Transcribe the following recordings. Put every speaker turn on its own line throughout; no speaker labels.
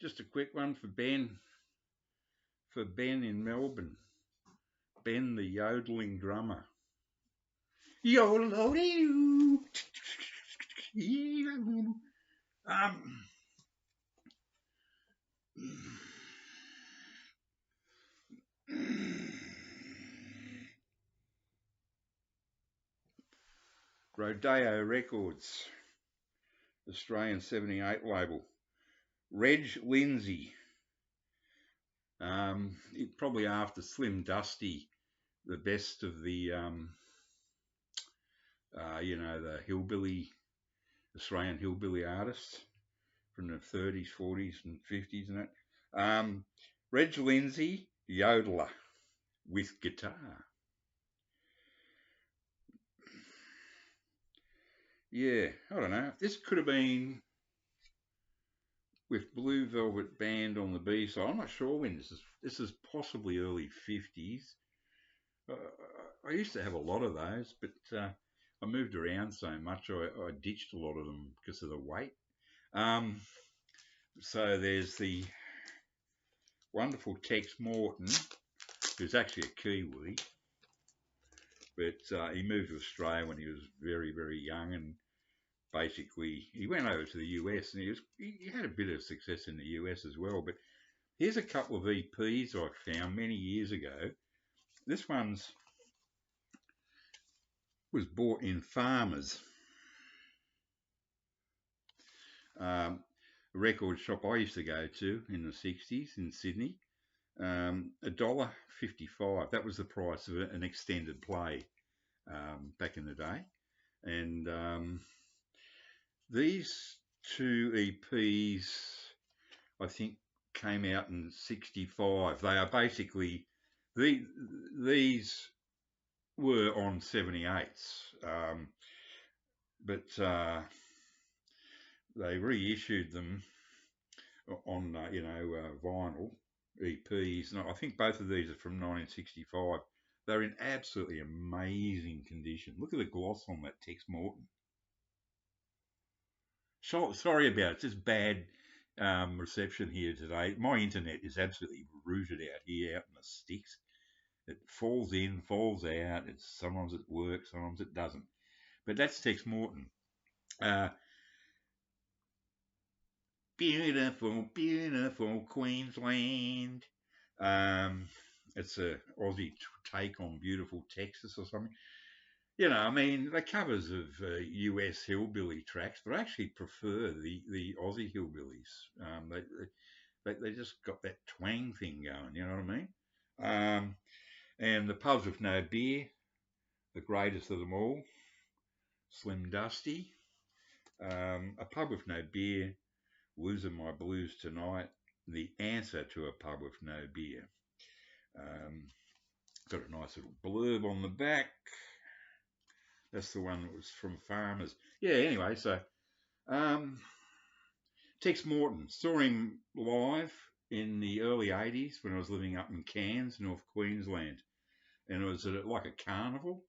Just a quick one for Ben in Melbourne. Ben, the yodeling drummer. Yodelling. Um, Rodeo Records, Australian 78 label. Reg Lindsay. Probably after Slim Dusty, the best of the, the hillbilly, Australian hillbilly artists from the 30s, 40s, and 50s and that. Reg Lindsay, yodeler with guitar. Yeah, I don't know. This could have been with Blue Velvet Band on the B side. I'm not sure when this is. This is possibly early 50s. I used to have a lot of those, but I moved around so much I ditched a lot of them because of the weight. So there's the wonderful Tex Morton, who's actually a Kiwi, but he moved to Australia when he was very, very young, and basically he went over to the US, and he had a bit of success in the US as well. But here's a couple of EPs I found many years ago. This one's was bought in Farmers, a record shop I used to go to in the 60s in Sydney. $1.55. That was the price of an extended play back in the day. And these two EPs, I think, came out in 65. They are basically, these were on 78s, but they reissued them on, vinyl EPs. And I think both of these are from 1965. They're in absolutely amazing condition. Look at the gloss on that Tex Morton. Sorry about it. It's just bad reception here today. My internet is absolutely rooted out here, out in the sticks. It falls in, falls out. Sometimes it works, sometimes it doesn't. But that's Tex Morton. Beautiful, beautiful Queensland. It's a Aussie take on beautiful Texas or something. You know, I mean, they're covers of US hillbilly tracks, but I actually prefer the Aussie hillbillies. They just got that twang thing going, you know what I mean? And the pubs with no beer, the greatest of them all, Slim Dusty. A pub with no beer, losing my blues tonight. The answer to a pub with no beer. Got a nice little blurb on the back. That's the one that was from Farmers. Yeah, anyway, so Tex Morton, saw him live in the early 80s when I was living up in Cairns, North Queensland. And it was like a carnival,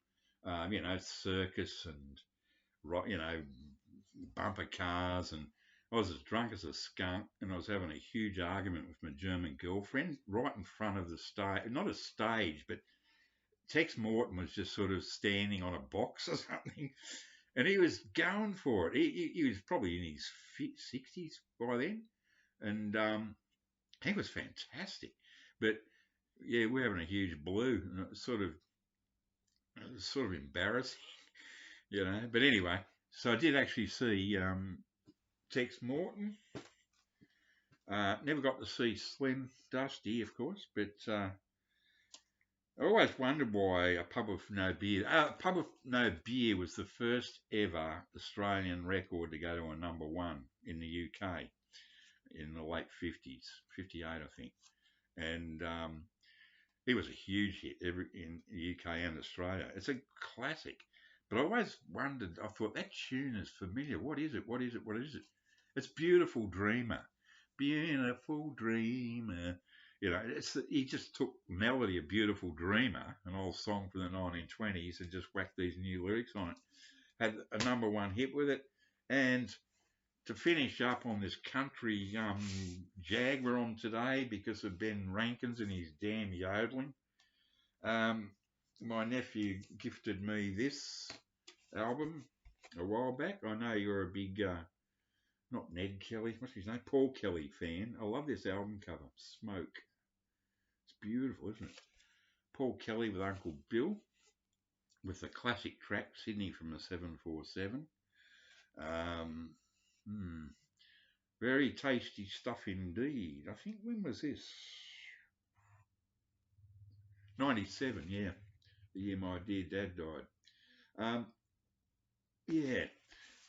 circus and, bumper cars. And I was as drunk as a skunk, and I was having a huge argument with my German girlfriend right in front of the stage. Not a stage, but Tex Morton was just sort of standing on a box or something, and he was going for it. He was probably in his 60s by then, and he was fantastic. But yeah, we're having a huge blue, and it was sort of embarrassing, you know. But anyway, so I did actually see Tex Morton. Never got to see Slim Dusty, of course, but I always wondered why a pub with no beer. Pub with no beer was the first ever Australian record to go to a number one in the UK in the late 50s, 58, I think. And it was a huge hit in the UK and Australia. It's a classic. But I always wondered, I thought, that tune is familiar. What is it? What is it? What is it? It's Beautiful Dreamer. Beautiful Dreamer. You know, he just took melody of Beautiful Dreamer, an old song from the 1920s, and just whacked these new lyrics on it. Had a number one hit with it. And to finish up on this country jag we're on today because of Ben Rankins and his damn yodeling. My nephew gifted me this album a while back. I know you're a big, not Ned Kelly, what's his name? Paul Kelly fan. I love this album cover, Smoke. It's beautiful, isn't it? Paul Kelly with Uncle Bill, with the classic track, Sydney from the 747. Very tasty stuff indeed. I think, when was this? 97, yeah. The year my dear dad died. Yeah,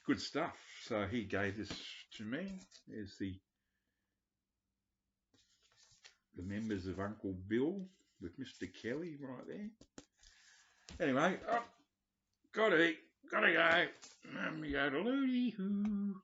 good stuff. So he gave this to me. There's the members of Uncle Bill with Mr. Kelly right there. Anyway, gotta eat, gotta go. Yodelooty hoo.